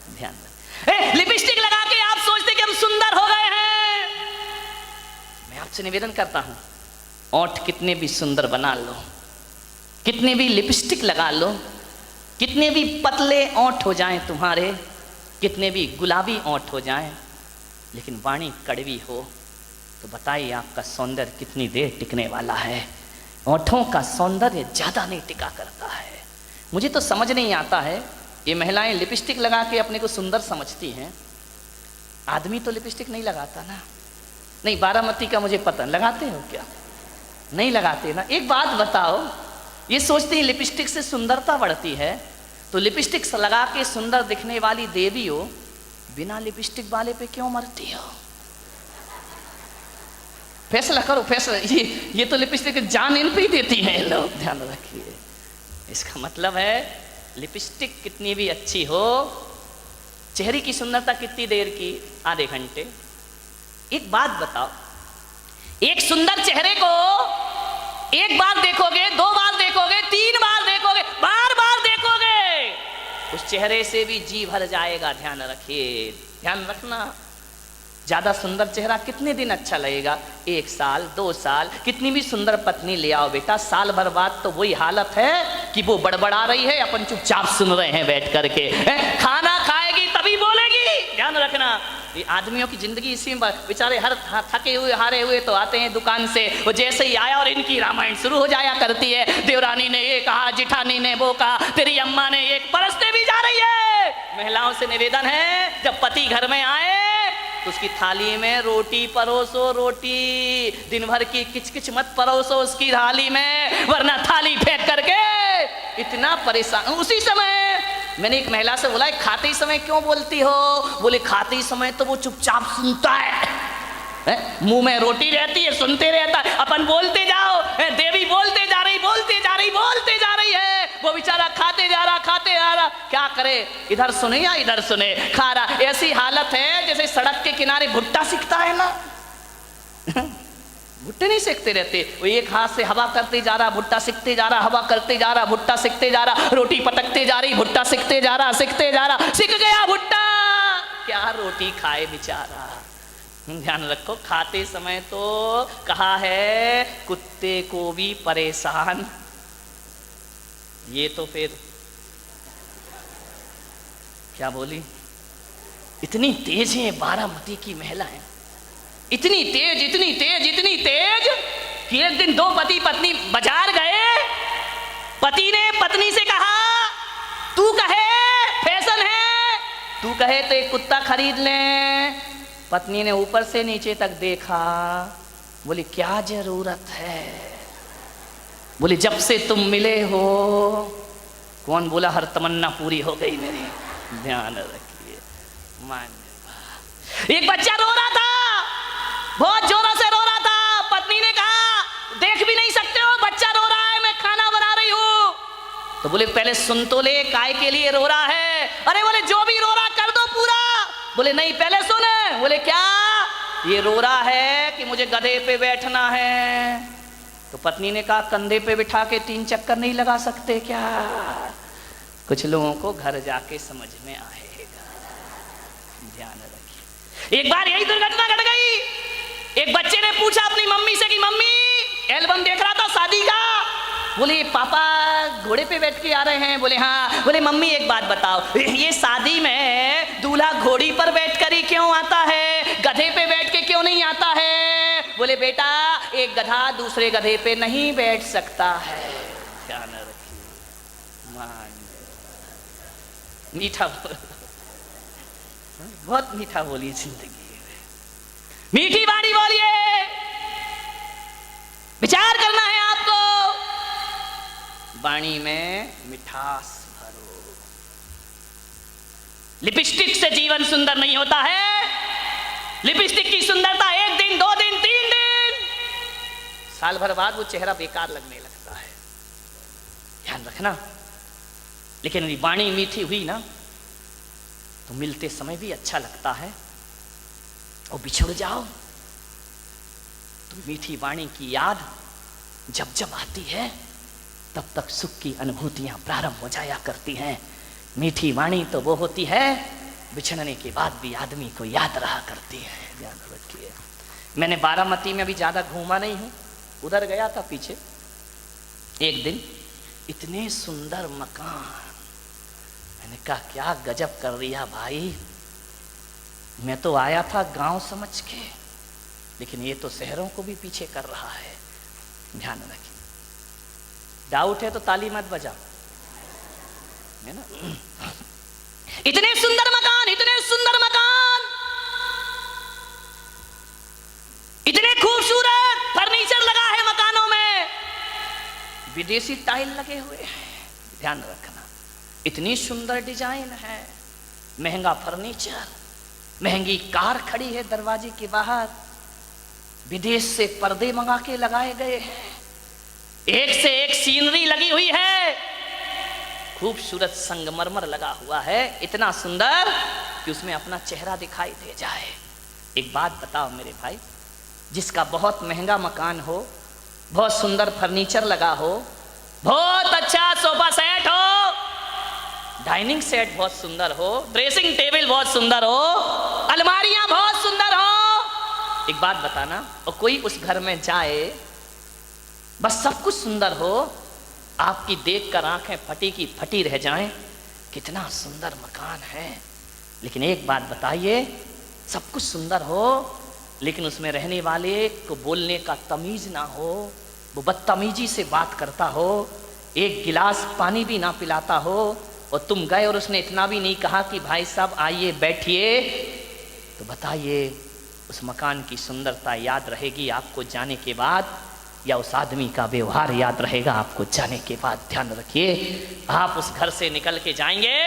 ध्यान रखें। लिपस्टिक लगा के आप सोचते कि हम सुंदर हो गए हैं। मैं आपसे निवेदन करता हूं, ओंठ कितने भी सुंदर बना लो, कितने भी लिपस्टिक लगा लो, कितने भी पतले ओंठ हो जाएं तुम्हारे, कितने भी गुलाबी ओंठ हो जाएं, लेकिन वाणी कड़वी हो तो बताइए आपका सौंदर्य कितनी देर टिकने वाला है। ओंठों का सौंदर्य ज़्यादा नहीं टिका करता है। मुझे तो समझ नहीं आता है, ये महिलाएं लिपस्टिक लगा के अपने को सुंदर समझती हैं, आदमी तो लिपस्टिक नहीं लगाता ना। नहीं, बारामती का मुझे पता, लगाते हो क्या? नहीं लगाते ना। एक बात बताओ, ये सोचती है लिपस्टिक से सुंदरता बढ़ती है, तो लिपस्टिक लगा के सुंदर दिखने वाली देवी हो, बिना लिपस्टिक वाले पे क्यों मरती हो? फैसला करो, फैसला। ये तो लिपस्टिक जान इन पे ही देती है लोग, ध्यान रखिए। इसका मतलब है लिपस्टिक कितनी भी अच्छी हो, चेहरे की सुंदरता कितनी देर की? आधे घंटे। एक बात बताओ, एक सुंदर चेहरे को एक बार देखोगे, दो बार देखोगे, तीन बार देखोगे, बार बार देखोगे, उस चेहरे से भी जी भर जाएगा। ध्यान रखिए, ध्यान रखना। ज्यादा सुंदर चेहरा कितने दिन अच्छा लगेगा? 1 साल, 2 साल। कितनी भी सुंदर पत्नी ले आओ बेटा, साल भर बाद तो वही हालत है कि वो बड़बड़ा रही है, अपन चुपचाप सुन रहे हैं बैठ करके। खाना खाएगी तभी बोलेगी। ध्यान रखना, ये आदमियों की जिंदगी इसी में। बेचारे हर थके हुए हारे हुए तो आते हैं दुकान से, वो जैसे ही आया और इनकी रामायण शुरू हो जाया करती है। देवरानी ने ये कहा, जिठानी ने वो कहा, तेरी अम्मा ने एक परसते भी जा रही है। महिलाओं से निवेदन है, जब पति घर में आए तो उसकी थाली में रोटी परोसो, रोटी। दिन भर की किचकिच मत परोसो उसकी थाली में, वरना थाली फेंक करके इतना परेशान। उसी समय मैंने एक महिला से बोला, खाते समय क्यों बोलती हो? बोले खाते समय तो वो चुपचाप सुनता है, मुंह में रोटी रहती है, सुनते रहता है, अपन बोलते जाओ। देवी बोलते जा रही, बोलते जा रही, बोलते जा रही है, वो बेचारा खाते जा रहा, खाते जा रहा। क्या करे, इधर सुने या इधर सुने, खा रहा। ऐसी हालत है जैसे सड़क के किनारे भुट्टा सिकता है ना, भुट्टे नहीं सेकते रहते, वो एक हाथ से हवा करते जा रहा, भुट्टा सिकते जा रहा, हवा करते जा रहा, भुट्टा सिकते जा रहा, रोटी पटकते जा रही, भुट्टा सिकते जा रहा, सिकते जा रहा, सिक गया भुट्टा। क्या रोटी खाए बेचारा। ध्यान रखो, खाते समय तो कहा है कुत्ते को भी परेशान, ये तो फिर क्या बोली, इतनी तेज है बारामती की महिलाएं, इतनी तेज, इतनी तेज, इतनी तेज कि एक दिन दो पति पत्नी बाजार गए। पति ने पत्नी से कहा, तू कहे फैशन है, तू कहे तो एक कुत्ता खरीद लें। पत्नी ने ऊपर से नीचे तक देखा, बोली क्या जरूरत है? बोली जब से तुम मिले हो। कौन बोला हर तमन्ना पूरी हो गई मेरी? ध्यान रखिए। एक बच्चा रो रहा था, बहुत जोरों से रो रहा था। पत्नी ने कहा देख भी नहीं सकते हो, बच्चा रो रहा है, मैं खाना बना रही हूँ। तो बोले पहले सुन तो ले, काय के लिए रो रहा है? अरे बोले जो भी रो रहा कर दो पूरा। बोले नहीं पहले सुन। बोले क्या? ये रो रहा है कि मुझे गधे पे बैठना है। तो पत्नी ने कहा कंधे पे बिठा के 3 चक्कर नहीं लगा सकते क्या? कुछ लोगों को घर जाके समझ में आएगा, ध्यान रखिए। एक बार यही दुर्घटना घट गई। एक बच्चे ने पूछा अपनी मम्मी से कि मम्मी एल्बम देख रहा था शादी का। बोले पापा घोड़े पे बैठ के आ रहे हैं। बोले हाँ। बोले मम्मी एक बात बताओ, ये शादी में दूल्हा घोड़ी पर बैठ कर ही क्यों आता है, गधे पे बैठ के क्यों नहीं आता है? बोले बेटा एक गधा दूसरे गधे पे नहीं बैठ सकता है। ध्यान रखिए, मीठा बहुत मीठा बोलिए, जिंदगी मीठी बाणी बोलिए, विचार करना है आपको, वाणी में मिठास भरो। लिपस्टिक से जीवन सुंदर नहीं होता है। लिपस्टिक की सुंदरता 1 दिन, 2 दिन, 3 दिन, साल भर बाद वो चेहरा बेकार लगने लगता है। ध्यान रखना। लेकिन वाणी मीठी हुई ना तो मिलते समय भी अच्छा लगता है, और बिछुड़ जाओ तो मीठी वाणी की याद जब जब आती है तब तक सुख की अनुभूतियां प्रारंभ हो जाया करती हैं। मीठी वाणी तो वो होती है बिछड़ने के बाद भी आदमी को याद रहा करती है। ध्यान रखिए। मैंने बारामती में भी ज़्यादा घूमा नहीं हूँ, उधर गया था पीछे एक दिन, इतने सुंदर मकान, मैंने कहा क्या गजब कर दिया भाई, मैं तो आया था गांव समझ के, लेकिन ये तो शहरों को भी पीछे कर रहा है। ध्यान रखिए। डाउट है तो ताली मत बजाओ, है ना। इतने सुंदर मकान, इतने सुंदर मकान, इतने खूबसूरत फर्नीचर लगा है मकानों में, विदेशी टाइल लगे हुए हैं। ध्यान रखना, इतनी सुंदर डिजाइन है, महंगा फर्नीचर, महंगी कार खड़ी है दरवाजे के बाहर, विदेश से पर्दे मंगा के लगाए गए हैं, एक से एक सीनरी लगी हुई है, खूबसूरत संगमरमर लगा हुआ है, इतना सुंदर कि उसमें अपना चेहरा दिखाई दे जाए। एक बात बताओ मेरे भाई, जिसका बहुत महंगा मकान हो, बहुत सुंदर फर्नीचर लगा हो, बहुत अच्छा सोफा सेट हो, डाइनिंग सेट बहुत सुंदर हो, ड्रेसिंग टेबल बहुत सुंदर हो, अलमारियां बहुत सुंदर हो, एक बात बताना, और कोई उस घर में जाए, बस सब कुछ सुंदर हो, आपकी देखकर आंखें फटी की फटी रह जाएं, कितना सुंदर मकान है, लेकिन एक बात बताइए, सब कुछ सुंदर हो लेकिन उसमें रहने वाले को बोलने का तमीज ना हो, वो बदतमीजी से बात करता हो, एक गिलास पानी भी ना पिलाता हो, और तुम गए और उसने इतना भी नहीं कहा कि भाई साहब आइए बैठिए, तो बताइए उस मकान की सुंदरता याद रहेगी आपको जाने के बाद, या उस आदमी का व्यवहार याद रहेगा आपको जाने के बाद? ध्यान रखिए, आप उस घर से निकल के जाएंगे,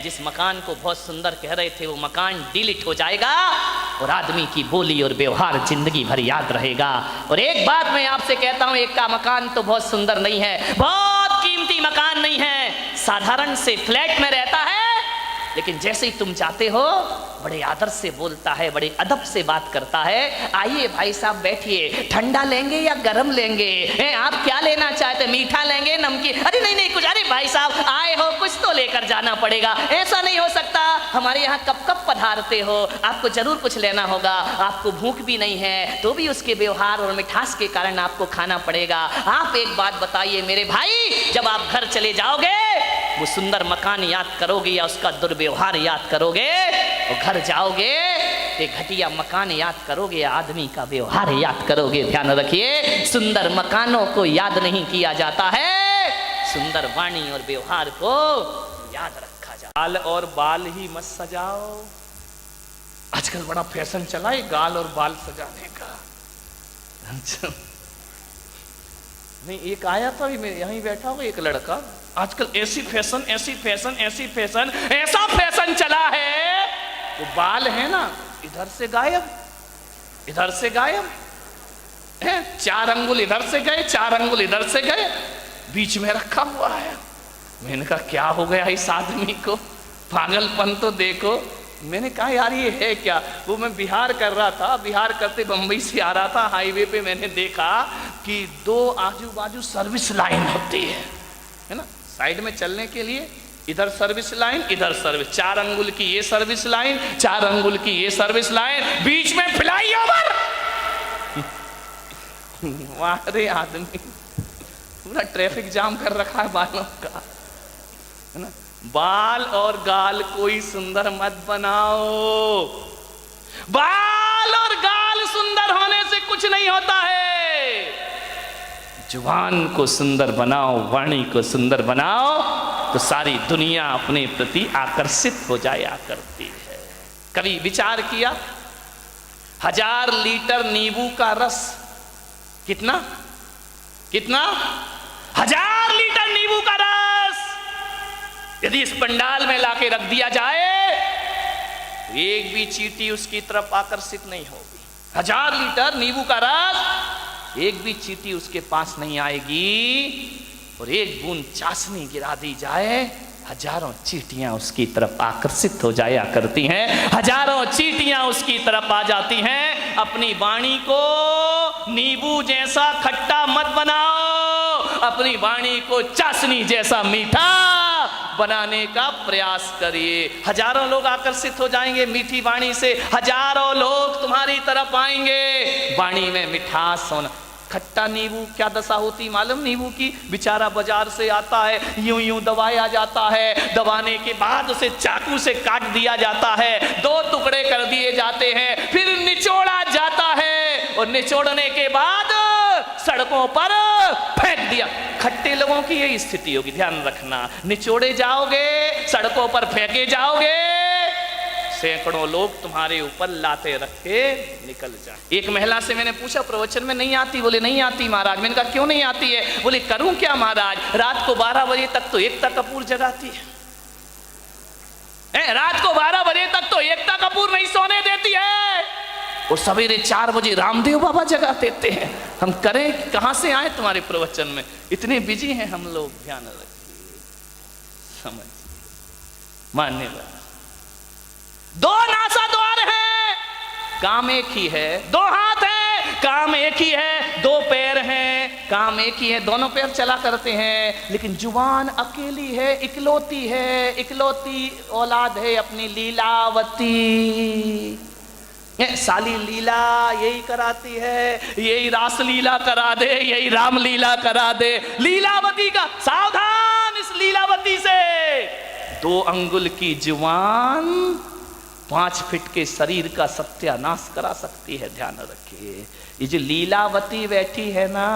जिस मकान को बहुत सुंदर कह रहे थे वो मकान डिलीट हो जाएगा, और आदमी की बोली और व्यवहार जिंदगी भर याद रहेगा। और एक बात मैं आपसे कहता हूं, एक का मकान तो बहुत सुंदर नहीं है, बहुत कीमती मकान नहीं है, साधारण से फ्लैट में रहता है, लेकिन जैसे ही तुम जाते हो बड़े आदर से बोलता है, बड़े अदब से बात करता है, आइए भाई साहब बैठिए, ठंडा लेंगे या गरम लेंगे, आप क्या लेना चाहते, मीठा लेंगे नमकीन, अरे नहीं नहीं कुछ, अरे भाई साहब आए हो कुछ तो लेकर जाना पड़ेगा, ऐसा नहीं हो सकता, हमारे यहाँ कब कब पधारते हो, आपको जरूर कुछ लेना होगा, आपको भूख भी नहीं है तो भी उसके व्यवहार और मिठास के कारण आपको खाना पड़ेगा। आप एक बात बताइए मेरे भाई, जब आप घर चले जाओगे वो सुंदर मकान याद करोगे या उसका दुर्व्यवहार याद करोगे, और घर जाओगे तो घटिया मकान याद करोगे या आदमी का व्यवहार याद करोगे? ध्यान रखिए, सुंदर मकानों को याद नहीं किया जाता है, सुंदर वाणी और व्यवहार को याद रखा जाता है। गाल और बाल ही मत सजाओ, आजकल बड़ा फैशन चला है गाल और बाल सजाने का। नहीं, एक आया था, मैं यहीं बैठा हूँ, एक लड़का, आजकल ऐसी फैशन ऐसी फैशन ऐसी फैशन, ऐसा फैशन चला है, वो बाल है ना इधर से गायब, इधर से गायब है, 4 अंगुल इधर से गए, 4 अंगुल इधर से गए, बीच में रखा हुआ है। मैंने कहा क्या हो गया इस आदमी को, पागलपन तो देखो। मैंने कहा यार ये है क्या, वो मैं बिहार कर रहा था, बिहार करते बम्बई से आ रहा था, हाईवे पे मैंने देखा कि 2 आजू बाजू सर्विस लाइन होती है ना, साइड में चलने के लिए, इधर सर्विस लाइन, इधर सर्विस, 4 अंगुल की ये सर्विस लाइन, 4 अंगुल की ये सर्विस लाइन, बीच में फ्लाईओवर। वाह आदमी पूरा ट्रैफिक जाम कर रखा है बालों का, है ना। बाल और गाल कोई सुंदर मत बनाओ, बाल और गाल सुंदर होने से कुछ नहीं होता है, जुबान को सुंदर बनाओ, वाणी को सुंदर बनाओ, तो सारी दुनिया अपने प्रति आकर्षित हो जाया करती है। कभी विचार किया, 1000 लीटर नींबू का रस, कितना कितना 1000 लीटर नींबू का रस यदि इस पंडाल में लाके रख दिया जाए, तो एक भी चींटी उसकी तरफ आकर्षित नहीं होगी। 1000 लीटर नींबू का रस, एक भी चींटी उसके पास नहीं आएगी, और एक बूंद चाशनी गिरा दी जाए, हजारों चींटियां उसकी तरफ आकर्षित हो जाया करती हैं, हजारों चींटियां उसकी तरफ आ जाती हैं। अपनी वाणी को नींबू जैसा खट्टा मत बनाओ, अपनी वाणी को चाशनी जैसा मीठा बनाने का प्रयास करिए। हजारों लोग आकर्षित हो जाएंगे मीठी वाणी से, हजारों लोग तुम्हारी तरफ आएंगे। वाणी में मिठास होना। खट्टा नींबू क्या दशा होती मालूम नींबू की? बेचारा बाजार से आता है, यूं यूं दबाया जाता है, दबाने के बाद उसे चाकू से काट दिया जाता है, 2 टुकड़े कर दिए जाते हैं, फिर निचोड़ा जाता है और निचोड़ने के बाद सड़कों पर फेंक दिया। खट्टे लोगों की यही स्थिति होगी, ध्यान रखना। निचोड़े जाओगे, सड़कों पर फेंके जाओगे, सैकड़ों लोग तुम्हारे ऊपर लाते रख के निकल जाए। एक महिला से मैंने पूछा प्रवचन में नहीं आती? बोले नहीं आती महाराज। मैंने कहा क्यों नहीं आती है? बोले करूं क्या महाराज, रात को 12 बजे तक तो एकता कपूर जगाती है, रात को 12 बजे तक तो एकता कपूर नहीं सोने देती है, और सवेरे 4 बजे रामदेव बाबा जगा देते हैं। हम करें, कहां से आए तुम्हारे प्रवचन में? इतने बिजी हैं हम लोग। ध्यान रखिए, समझिए, मान्यवर। 2 नासा द्वार है, काम एक ही है। 2 हाथ है, काम एक ही है। 2 पैर हैं, काम एक ही है। दोनों पैर चला करते हैं, लेकिन जुबान अकेली है, इकलौती है, इकलौती औलाद है अपनी लीलावती। साली लीला यही कराती है, यही रास लीला करा दे, यही राम लीला करा दे। लीलावती का सावधान, इस लीलावती से। 2 अंगुल की जुबान 5 फीट के शरीर का सत्यानाश करा सकती है। ध्यान रखिए, ये जो लीलावती बैठी है ना,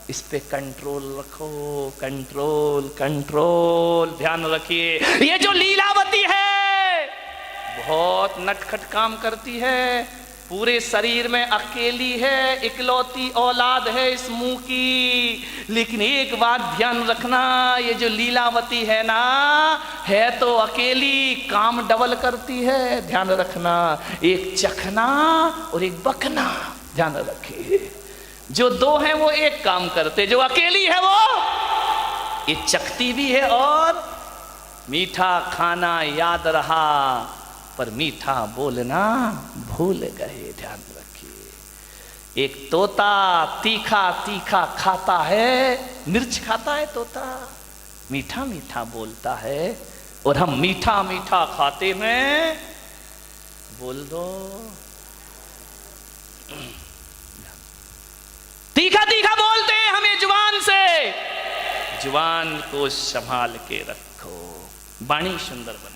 इस पे कंट्रोल रखो, कंट्रोल कंट्रोल। ध्यान रखिए, ये जो लीलावती है बहुत नटखट काम करती है, पूरे शरीर में अकेली है, इकलौती औलाद है इस मुंह की। लेकिन एक बात ध्यान रखना, ये जो लीलावती है ना, है तो अकेली, काम डबल करती है। ध्यान रखना, एक चखना और एक बकना। ध्यान रखिए, जो 2 हैं वो एक काम करते, जो अकेली है वो ये चखती भी है। और मीठा खाना याद रहा पर मीठा बोलना भूल गए। ध्यान रखिए, एक तोता तीखा तीखा खाता है, मिर्च खाता है तोता, मीठा मीठा बोलता है, और हम मीठा मीठा खाते में बोल दो तीखा तीखा बोलते हैं हमें जुबान से। जुबान को संभाल के रखो, वाणी सुंदर बना।